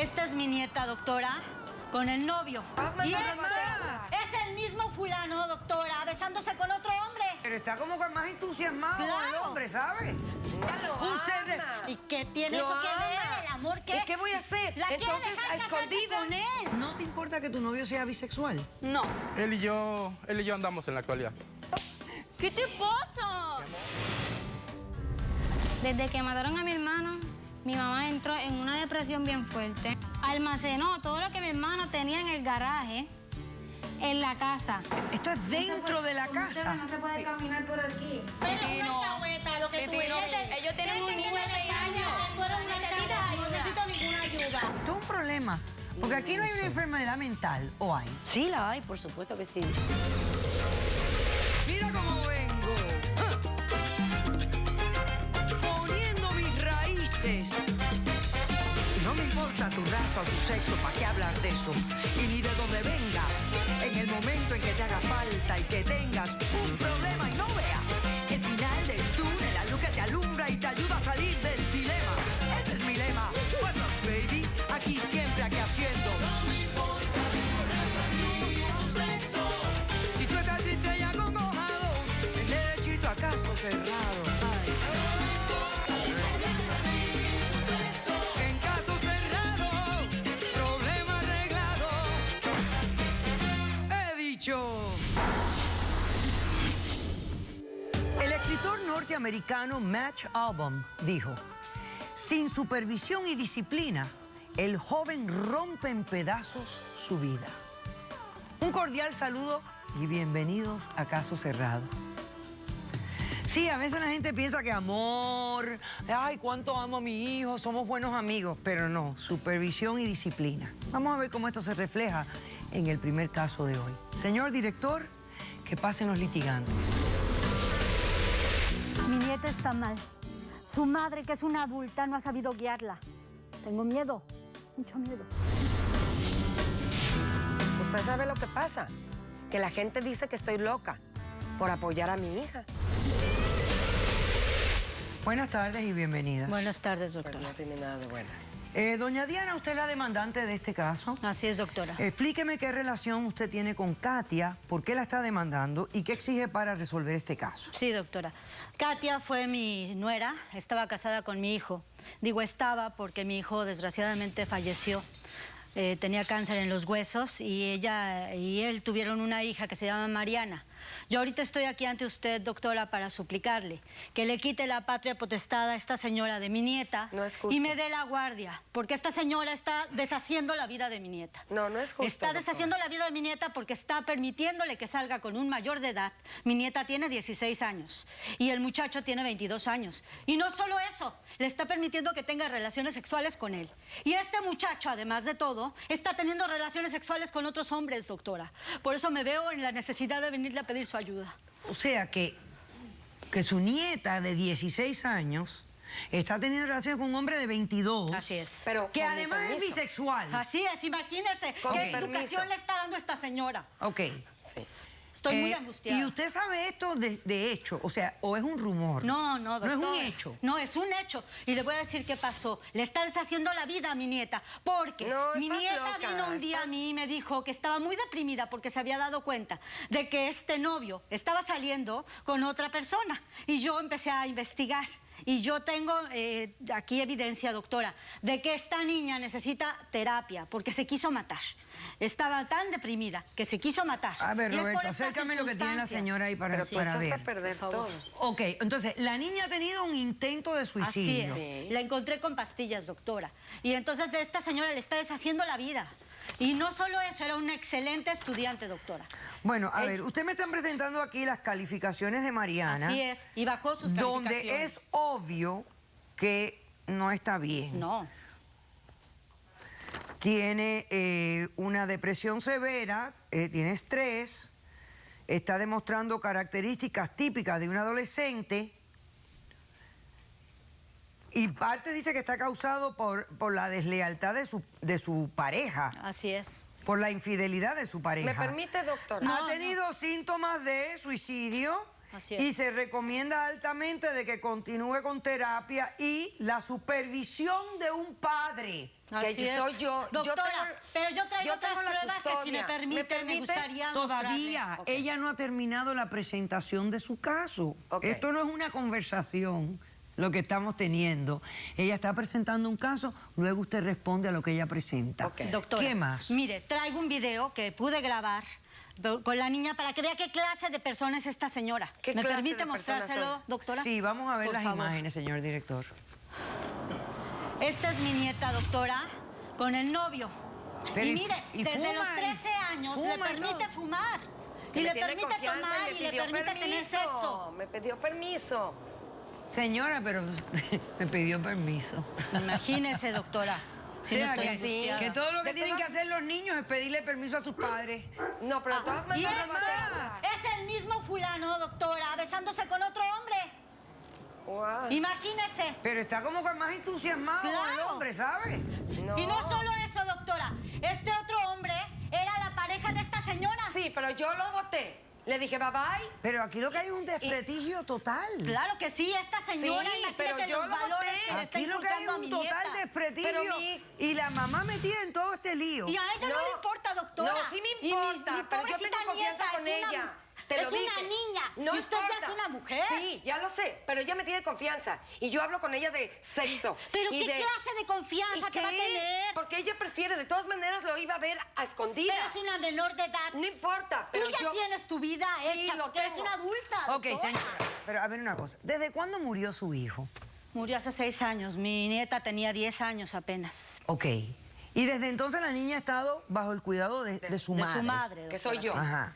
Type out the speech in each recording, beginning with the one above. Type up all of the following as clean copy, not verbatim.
Esta es mi nieta, doctora, con el novio. Y este es el mismo fulano, doctora, besándose con otro hombre. Pero está como que más entusiasmado con el hombre, ¿sabes? Un ser de... ¿Y qué tiene eso que ver? ¿El amor qué? ¿Y qué voy a hacer? La quiere Entonces, dejar a casarse escondidas. con él. ¿No te importa que tu novio sea bisexual? No. Él y yo andamos en la actualidad. ¿Qué te pasa? Desde que mataron a mi hermano, mi mamá entró en una depresión bien fuerte. Almacenó todo lo que mi hermano tenía en el garaje, en la casa. Esto es dentro de la casa. No se puede caminar por aquí. Pero una alcahueta, lo que tú eres. Ellos tienen un niño de 6 años. Tú eres una alcahueta, no necesito ninguna ayuda. Esto es un problema. Porque aquí no hay una enfermedad mental, ¿o hay? Sí, la hay, por supuesto que sí. Mira cómo vengo. Poniendo mis raíces. No me importa tu raza o tu sexo, ¿para qué hablar de eso? Y ni de dónde vengas. En el momento en que te haga falta y que tengas un problema y no veas el final del túnel, la luz que te alumbra y te ayuda a salir del dilema. Ese es mi lema. What's up, baby? Aquí siempre, aquí haciendo. No me importa ni tu sexo. Si tú estás triste y acongojado, el derechito a caso cerrado. Ay. En caso cerrado, problema arreglado. He dicho. El escritor norteamericano Mitch Albom dijo: sin supervisión y disciplina, el joven rompe en pedazos su vida. Un cordial saludo y bienvenidos a Caso Cerrado. Sí, a veces la gente piensa que amor, ay, cuánto amo a mi hijo, somos buenos amigos, pero no, supervisión y disciplina. Vamos a ver cómo esto se refleja en el primer caso de hoy. Señor director, que pasen los litigantes. Mi nieta está mal. Su madre, que es una adulta, no ha sabido guiarla. Tengo miedo, mucho miedo. Usted sabe lo que pasa, que la gente dice que estoy loca por apoyar a mi hija. Buenas tardes y bienvenidas. Buenas tardes, Pues doctora. no tiene nada de buenas. Doña Diana, usted es la demandante de este caso. Así es, doctora. Explíqueme qué relación usted tiene con Katia, por qué la está demandando y qué exige para resolver este caso. Sí, doctora. Katia fue mi nuera, estaba casada con mi hijo. Digo estaba porque mi hijo desgraciadamente falleció. Tenía cáncer en los huesos y ella y él tuvieron una hija que se llama Mariana. Yo ahorita estoy aquí ante usted, doctora, para suplicarle que le quite la patria potestad a esta señora de mi nieta. No es justo. Y me dé la guardia, porque esta señora está deshaciendo la vida de mi nieta. No, no es justo, Está doctora. deshaciendo la vida de mi nieta porque está permitiéndole que salga con un mayor de edad. Mi nieta tiene 16 años y el muchacho tiene 22 años. Y no solo eso, le está permitiendo que tenga relaciones sexuales con él. Y este muchacho, además de todo, está teniendo relaciones sexuales con otros hombres, doctora. Por eso me veo en la necesidad de venirle a pedir su ayuda. O sea que su nieta de 16 años está teniendo relaciones con un hombre de 22. Así es. Pero Que con mi además es permiso. bisexual. Así es, imagínese Con qué permiso. educación le está dando esta señora. Ok. Sí. Estoy muy angustiada. ¿Y usted sabe esto de hecho? O sea, ¿o es un rumor? No, no, doctora. No es un hecho. No, es un hecho. Y le voy a decir qué pasó. Le está deshaciendo la vida a mi nieta. Porque No, mi estás nieta loca, vino un día a mí y me dijo que estaba muy deprimida porque se había dado cuenta de que este novio estaba saliendo con otra persona. Y yo empecé a investigar. Y yo tengo aquí evidencia, doctora, de que esta niña necesita terapia porque se quiso matar. Estaba tan deprimida que se quiso matar. A ver, Y es por Roberto, esta acércame lo que tiene la circunstancia. señora ahí para, Pero tú para echaste ver. a perder todo. Ok, entonces, la niña ha tenido un intento de Así suicidio. es. La encontré con pastillas, doctora. Y entonces de esta señora le está deshaciendo la vida. Y no solo eso, era una excelente estudiante, doctora. Bueno, a ver, usted me están presentando aquí las calificaciones de Mariana. Así es, y bajó sus donde calificaciones. es obvio que no está bien. No. Tiene una depresión severa, tiene estrés, está demostrando características típicas de un adolescente y parte dice que está causado por la deslealtad de su pareja, Así es. por la infidelidad de su pareja. ¿Me permite, doctora? No, Ha tenido síntomas de suicidio Así es. Y se recomienda altamente de que continúe con terapia y la supervisión de un padre. Así que es. soy yo. Doctora, pero yo traigo otras tengo la pruebas que si me custodia. permite, me gustaría Todavía mostrarle. ella no ha terminado la presentación de su caso. Ok. Esto no es una conversación lo que estamos teniendo. Ella está presentando un caso, luego usted responde a lo que ella presenta. Ok. Doctora, ¿Qué más? mire, traigo un video que pude grabar con la niña para que vea qué clase de persona es esta señora. ¿Qué ¿Me clase permite de personas mostrárselo, son? doctora? Sí, vamos a ver Por las favor. imágenes, señor director. Esta es mi nieta, doctora, con el novio. Pero y mire, y desde fuma, los y 13 años le fuma y permite todo. fumar. Que Y me le tiene permite confianza tomar me y le pidió permite tener permiso. sexo. Me pidió permiso. Señora, pero me pidió permiso. Imagínese, doctora. Si no O sea, estoy que, angustiada. que todo lo que De tienen que todas- hacer los niños es pedirle permiso a sus padres. No, pero de todas Y maneras lo va a esta hacer. es el mismo fulano, doctora, besándose con otro hombre. Wow. Imagínese. Pero está como que más entusiasmado Claro. el hombre, ¿sabe? No. Y no solo eso, doctora. Este otro hombre era la pareja de esta señora. Sí, pero yo lo voté. Le dije bye bye. Pero aquí lo que hay es un desprestigio total. Claro que sí, esta señora, Sí, imagínese pero yo los lo valores voté. que le está Aquí lo que hay es inculcando a un mi total nieta. desprestigio. Pero mi- Y la mamá metida en todo este lío. Y a ella no, No. le importa, doctora. No, sí me Y mi importa, pero yo pobrecita tengo confianza nieta con es una- ella. Te es lo una dije. niña. No y usted ya importa. es una mujer. Sí, ya lo sé, pero ella me tiene confianza. Y yo hablo con ella de sexo. Pero y ¿qué de... clase de confianza ¿Y te va a qué? tener? Porque ella prefiere, de todas maneras lo iba a ver a escondidas. Pero es una menor de edad. No importa, pero Tú ya yo... tienes tu vida Sí, hecha, lo porque eres tengo. una adulta, Ok, doctora. señora. Pero a ver una cosa. ¿Desde cuándo murió su hijo? Murió hace 6 años. Mi nieta tenía 10 años apenas. Ok. Y desde entonces la niña ha estado bajo el cuidado de su madre. De su madre, Que doctora. soy yo. Ajá.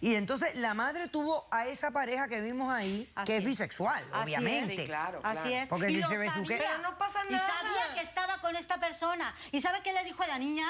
Y entonces la madre tuvo a esa pareja que vimos ahí, Así que es es. bisexual, Así obviamente. es. Sí, claro, Así claro. es. Porque Y si lo se besuquea- Pero no pasa Y nada. sabía que estaba con esta persona. ¿Y sabe qué le dijo a la niña?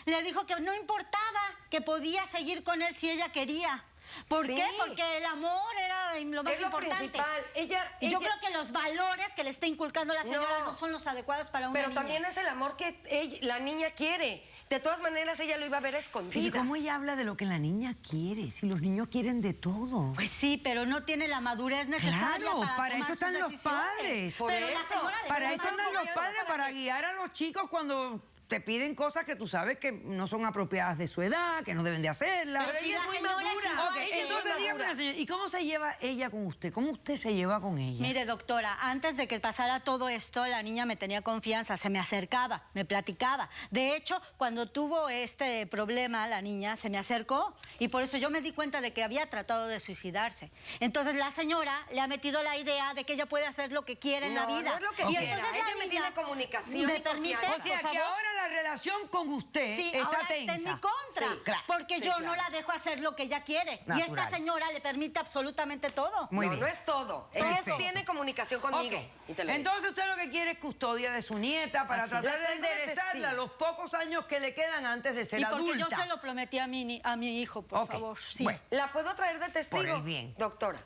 Le dijo que no importaba, que podía seguir con él si ella quería. ¿Por Sí. qué? Porque el amor era lo más Es lo importante. principal. Y yo ella- creo que los valores que le está inculcando la señora No. no son los adecuados para una Pero niña. también es el amor que la niña quiere. De todas maneras, ella lo iba a ver a Pero escondidas. ¿cómo ella habla de lo que la niña quiere? Si los niños quieren de todo. Pues sí, pero no tiene la madurez necesaria Claro, para eso tomar están sus los decisiones. padres. Por Pero la eso, señora le Para está eso andan dando los padres, para guiar a los chicos cuando te piden cosas que tú sabes que no son apropiadas de su edad, que no deben de hacerlas. Pero si ella la es muy señora es madura. igual, Ok, Ella es entonces muy dígame, madura. señora, ¿y cómo se lleva ella con usted? ¿Cómo usted se lleva con ella? Mire, doctora, antes de que pasara todo esto, la niña me tenía confianza, se me acercaba, me platicaba. De hecho, cuando tuvo este problema, la niña se me acercó y por eso yo me di cuenta de que había tratado de suicidarse. Entonces la señora le ha metido la idea de que ella puede hacer lo que quiere en la No, vida. no es lo que y quiera. entonces Ella la me niña tiene comunicación ¿Me y permite, confianza. O sea, por que favor? ahora la relación con usted Sí, está ahora tensa. está en mi contra, Sí, claro. porque Sí, yo claro. no la dejo hacer lo que ella quiere. Y Natural. esta señora le permite absolutamente todo. Muy no, bien. no es todo. Perfecto. Ella tiene comunicación conmigo. Ok. Y te lo digo. Entonces usted lo que quiere es custodia de su nieta para Así tratar es. de La tengo de enderezarla testigo. los pocos años que le quedan antes de ser Y porque adulta. yo se lo prometí a mi hijo, por Ok, favor. Sí. bueno. ¿La puedo traer de testigo? Por el bien. Doctora,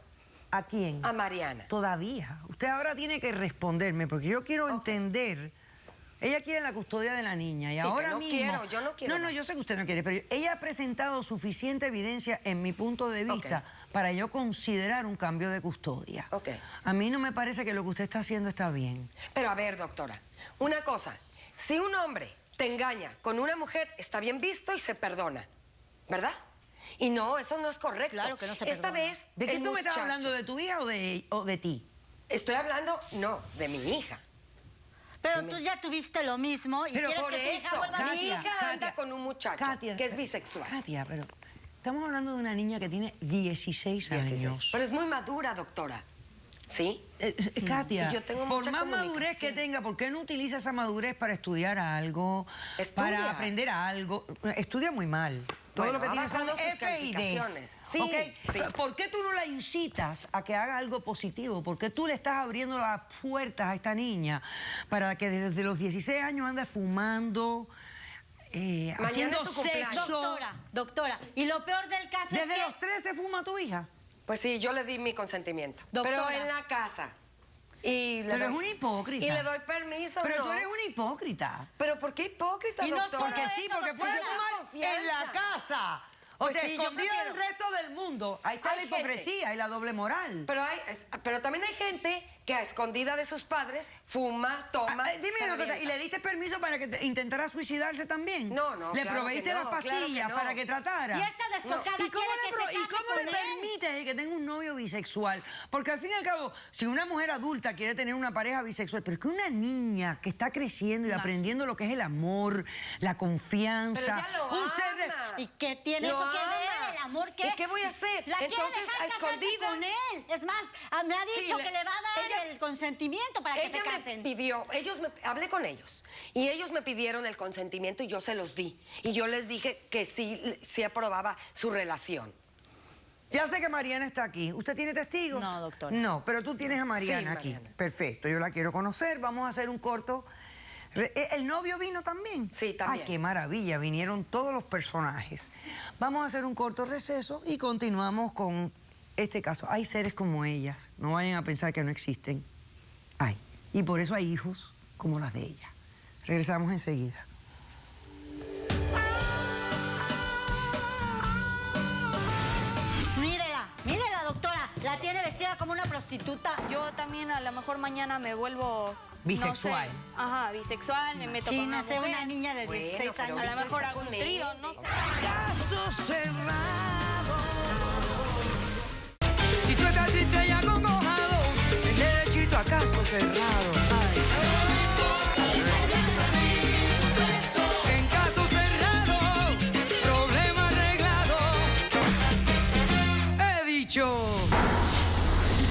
¿A quién? a Mariana. Todavía. Usted ahora tiene que responderme porque yo quiero entender. Ella quiere la custodia de la niña y Sí, ahora que no mismo. quiero, yo no quiero No, más. yo sé que usted no quiere, pero ella ha presentado suficiente evidencia en mi punto de vista para yo considerar un cambio de custodia. Ok. A mí no me parece que lo que usted está haciendo está bien. Pero a ver, doctora, una cosa. Si un hombre te engaña con una mujer, está bien visto y se perdona, ¿verdad? Y no, eso no es correcto. Claro que no se Esta perdona. vez, ¿De qué el tú me estás muchacho- hablando? ¿De tu hija o de ti? Estoy hablando, no, de mi hija. Pero Sí, tú me- ya tuviste lo mismo y Pero quieres Por que tu hija eso, vuelva a mi vivir. hija anda con un muchacho que es bisexual. Katia, pero estamos hablando de una niña que tiene 16 años. Pero es muy madura, doctora. ¿Sí? Katia, Y yo tengo por mucha más madurez que comunicación. tenga, ¿por qué no utiliza esa madurez para estudiar algo? Estudia. Para aprender algo. Estudia muy mal. Todo Bueno, lo que va tiene son bajando sus F y Ds. calificaciones. Sí, ¿Ok? sí. ¿Por qué tú no la incitas a que haga algo positivo? ¿Por qué tú le estás abriendo las puertas a esta niña para que desde los 16 años ande fumando, haciendo es su cumpleaños. sexo? Doctora, y lo peor del caso ¿Desde es que... los 13 fuma tu hija? Pues sí, yo le di mi consentimiento. Doctora. Pero en la casa. Y le Pero doy- es una hipócrita. Y le doy permiso, Pero ¿no? tú eres una hipócrita. ¿Pero por qué hipócrita, Y no doctora? solo Porque sí, eso, porque puede doctora. fumar en la casa. O Pues sea, sí, yo escondida prefiero. del resto del mundo. Ahí está Hay la gente. hipocresía y la doble moral. Pero también hay gente que a escondida de sus padres fuma, toma. Dime se una cosa, revienta. ¿y le diste permiso para que intentara suicidarse también? No, no, ¿Le claro proveíste que no, las claro que pastillas no. para que tratara? Y esta desfocada ¿Y cómo quiere que se ¿y case cómo le con él? permites que tenga un novio bisexual? Porque al fin y al cabo, si una mujer adulta quiere tener una pareja bisexual, pero es que una niña que está creciendo y aprendiendo lo que es el amor, la confianza, Pero ya lo un ser de... ama. ¿Y qué tiene Lo eso que ama. ver? ¿El amor qué? ¿Y qué voy a hacer? La quiere Entonces, dejar a casarse escondidas. con él. Es más, me ha Sí, dicho que le va a dar ella- el consentimiento para que se Ella me casen. pidió, hablé con ellos y ellos me pidieron el consentimiento y yo se los di. Y yo les dije que sí aprobaba su relación. Ya sé que Mariana está aquí. ¿Usted tiene testigos? No, doctora. No, pero tú tienes a Mariana Sí, aquí. Mariana. Perfecto, yo la quiero conocer. Vamos a hacer un corto. ¿El novio vino también? Sí, también. ¡Ay, qué maravilla! Vinieron todos los personajes. Vamos a hacer un corto receso y continuamos con este caso. Hay seres como ellas. No vayan a pensar que no existen. Hay. Y por eso hay hijos como las de ella. Regresamos enseguida. Mírela, doctora. La tiene vestida como una prostituta. Yo también a lo mejor mañana me vuelvo... Bisexual. No sé, ajá, bisexual, me meto con una Imagínese mujer. una niña de 16 pero años. A lo mejor hago un trío, no sé. Caso cerrado. Si tú estás triste y acongojado, ven derechito a caso cerrado. Ay. En caso cerrado, problema arreglado. He dicho.